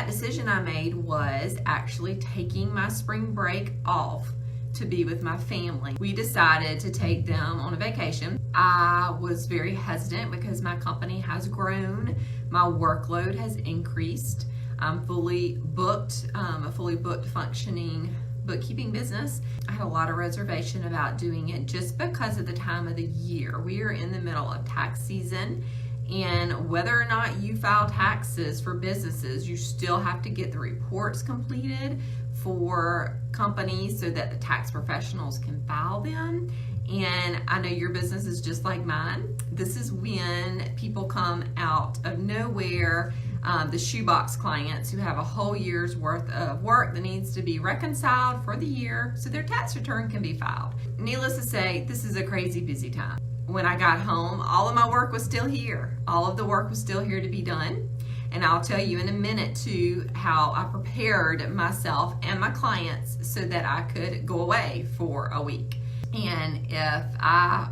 that decision I made was actually taking my spring break off to be with my family. We decided to take them on a vacation. I was very hesitant because my company has grown, my workload has increased. I'm fully booked, a fully booked functioning bookkeeping business. I had a lot of reservation about doing it just because of the time of the year. We are in the middle of tax season, and whether or not you file taxes for businesses, you still have to get the reports completed for companies so that the tax professionals can file them. And I know your business is just like mine. This is when people come out of nowhere, the shoebox clients who have a whole year's worth of work that needs to be reconciled for the year so their tax return can be filed. Needless to say, this is a crazy busy time. When I got home, all of my work was still here. All of the work was still here to be done. And I'll tell you in a minute too how I prepared myself and my clients so that I could go away for a week. And if I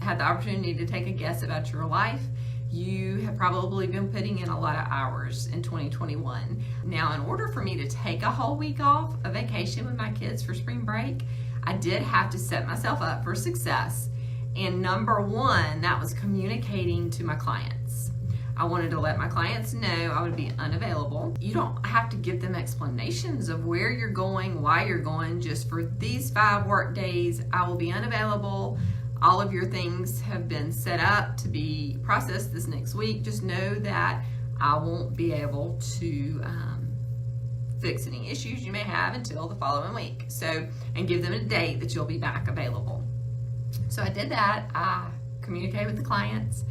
had the opportunity to take a guess about your life, you have probably been putting in a lot of hours in 2021. Now, in order for me to take a whole week off, a vacation with my kids for spring break, I did have to set myself up for success. And number one, that was communicating to my clients. I wanted to let my clients know I would be unavailable. You don't have to give them explanations of where you're going, why you're going. Just for these 5 work days, I will be unavailable. All of your things have been set up to be processed this next week. Just know that I won't be able to fix any issues you may have until the following week. So, and give them a date that you'll be back available. So I did that. I communicated with the clients.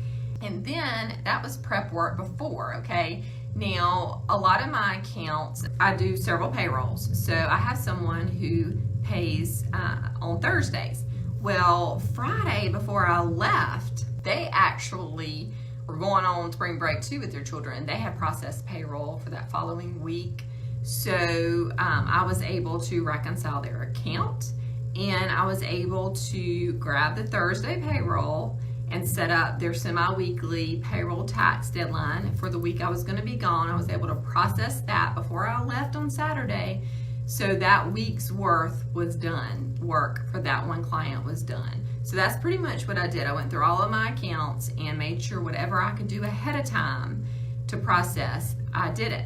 And then that was prep work before, okay? Now, a lot of my accounts, I do several payrolls. So I have someone who pays on Thursdays. Well, Friday before I left, they actually were going on spring break too with their children. They had processed payroll for that following week. So I was able to reconcile their account, and I was able to grab the Thursday payroll and set up their semi-weekly payroll tax deadline for the week I was going to be gone. I was able to process that before I left on Saturday, so that week's worth was done. Work for that one client was done. So that's pretty much what I did. I went through all of my accounts and made sure whatever I could do ahead of time to process, I did it.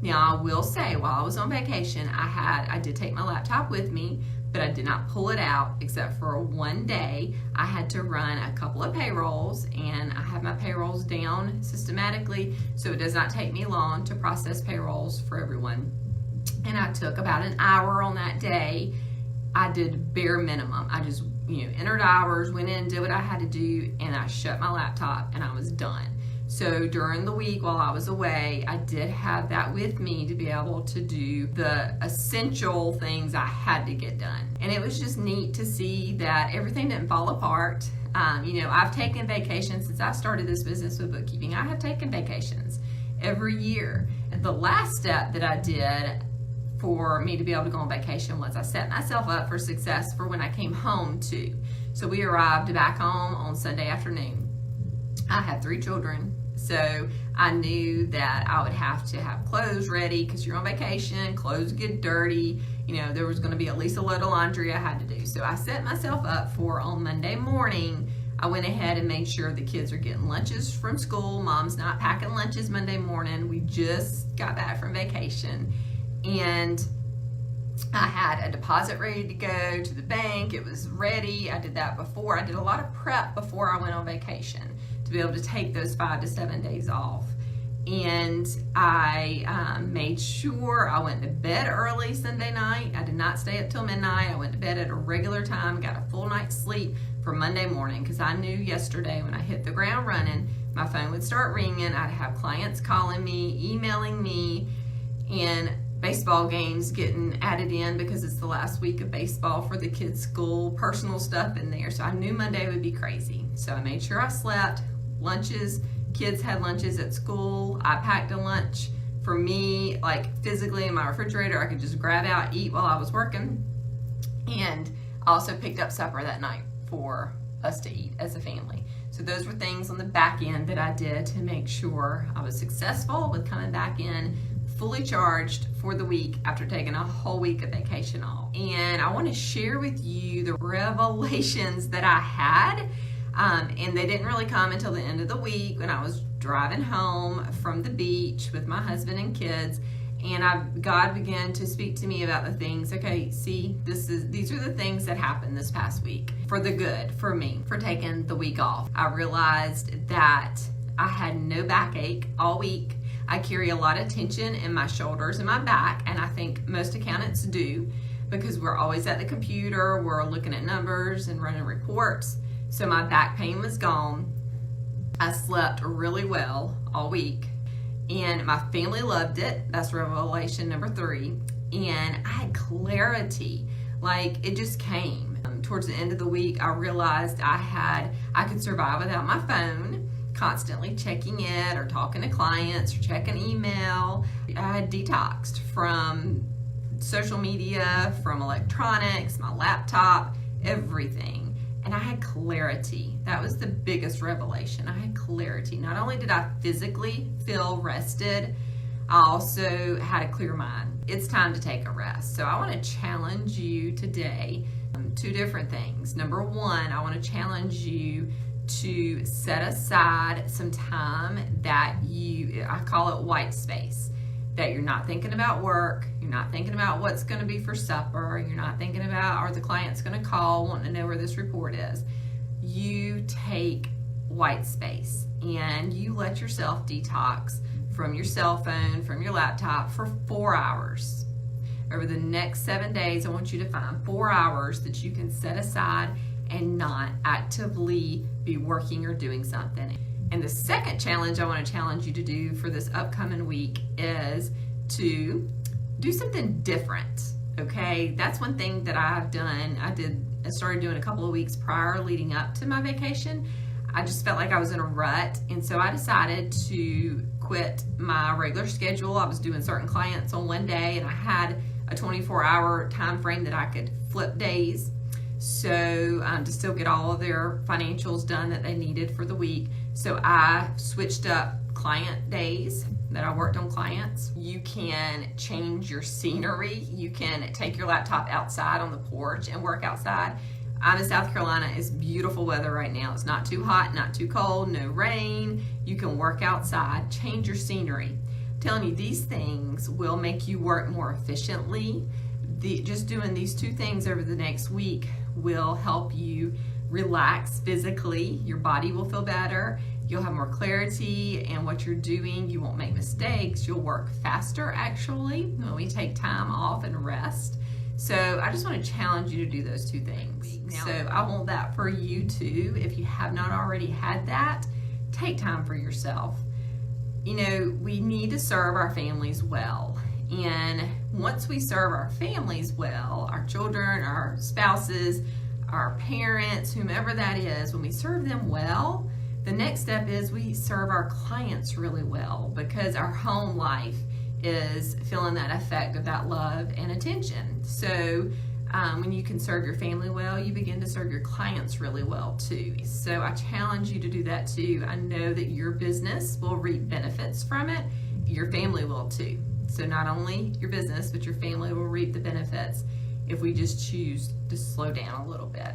Now, I will say, while I was on vacation, I did take my laptop with me, but I did not pull it out except for one day. I had to run a couple of payrolls, and I have my payrolls down systematically, so it does not take me long to process payrolls for everyone. And I took about an hour on that day. I did bare minimum. I just entered hours, went in, did what I had to do, and I shut my laptop and I was done. So during the week while I was away, I did have that with me to be able to do the essential things I had to get done. And it was just neat to see that everything didn't fall apart. I've taken vacations since I started this business with bookkeeping. I have taken vacations every year. And the last step that I did for me to be able to go on vacation was I set myself up for success for when I came home too. So we arrived back home on Sunday afternoon. I had 3 children, so I knew that I would have to have clothes ready because you're on vacation, clothes get dirty. There was going to be at least a load of laundry I had to do. So I set myself up for on Monday morning. I went ahead and made sure the kids are getting lunches from school. Mom's not packing lunches Monday morning. We just got back from vacation, and I had a deposit ready to go to the bank. It was ready. I did that before. I did a lot of prep before I went on vacation to be able to take those 5 to 7 days off. And I made sure I went to bed early Sunday night. I did not stay up till midnight. I went to bed at a regular time, got a full night's sleep for Monday morning, because I knew yesterday when I hit the ground running, my phone would start ringing. I'd have clients calling me, emailing me, and baseball games getting added in because it's the last week of baseball for the kids' school, personal stuff in there. So I knew Monday would be crazy. So I made sure I slept. Lunches, kids had lunches at school. I packed a lunch for me, like physically in my refrigerator. I could just grab out, eat while I was working. And I also picked up supper that night for us to eat as a family. So those were things on the back end that I did to make sure I was successful with coming back in fully charged for the week after taking a whole week of vacation off. And I want to share with you the revelations that I had. And they didn't really come until the end of the week when I was driving home from the beach with my husband and kids. And God began to speak to me about the things, okay, see, these are the things that happened this past week for the good, for me, for taking the week off. I realized that I had no backache all week. I carry a lot of tension in my shoulders and my back, and I think most accountants do, because we're always at the computer, we're looking at numbers and running reports. So my back pain was gone. I slept really well all week, and my family loved it. That's revelation number 3. And I had clarity, like it just came. Towards the end of the week, I realized I could survive without my phone, constantly checking it or talking to clients or checking email. I had detoxed from social media, from electronics, my laptop, everything. And I had clarity. That was the biggest revelation. I had clarity. Not only did I physically feel rested, I also had a clear mind. It's time to take a rest. So I want to challenge you today, 2 different things. Number 1, I want to challenge you to set aside some time that I call it white space, that you're not thinking about work, you're not thinking about what's going to be for supper, you're not thinking about, are the clients going to call wanting to know where this report is. You take white space and you let yourself detox from your cell phone, from your laptop for 4 hours. Over the next 7 days, I want you to find 4 hours that you can set aside and not actively be working or doing something. And the second challenge I want to challenge you to do for this upcoming week is to do something different, okay? That's one thing that I've done. I started doing a couple of weeks prior leading up to my vacation. I just felt like I was in a rut, and so I decided to quit my regular schedule. I was doing certain clients on one day, and I had a 24-hour time frame that I could flip days, so to still get all of their financials done that they needed for the week. So I switched up client days that I worked on clients. You can change your scenery. You can take your laptop outside on the porch and work outside. I'm in South Carolina. It's beautiful weather right now. It's not too hot, not too cold, no rain. You can work outside, change your scenery. I'm telling you, these things will make you work more efficiently. Just doing these 2 things over the next week will help you relax physically. Your body will feel better. You'll have more clarity in what you're doing. You won't make mistakes. You'll work faster, actually, when we take time off and rest. So I just want to challenge you to do those 2 things. So I want that for you too. If you have not already had that, take time for yourself. You know, we need to serve our families well. And once we serve our families well, our children, our spouses, our parents, whomever that is, when we serve them well, the next step is we serve our clients really well, because our home life is feeling that effect of that love and attention. So when you can serve your family well, you begin to serve your clients really well too. So I challenge you to do that too. I know that your business will reap benefits from it. Your family will too. So not only your business, but your family will reap the benefits if we just choose to slow down a little bit.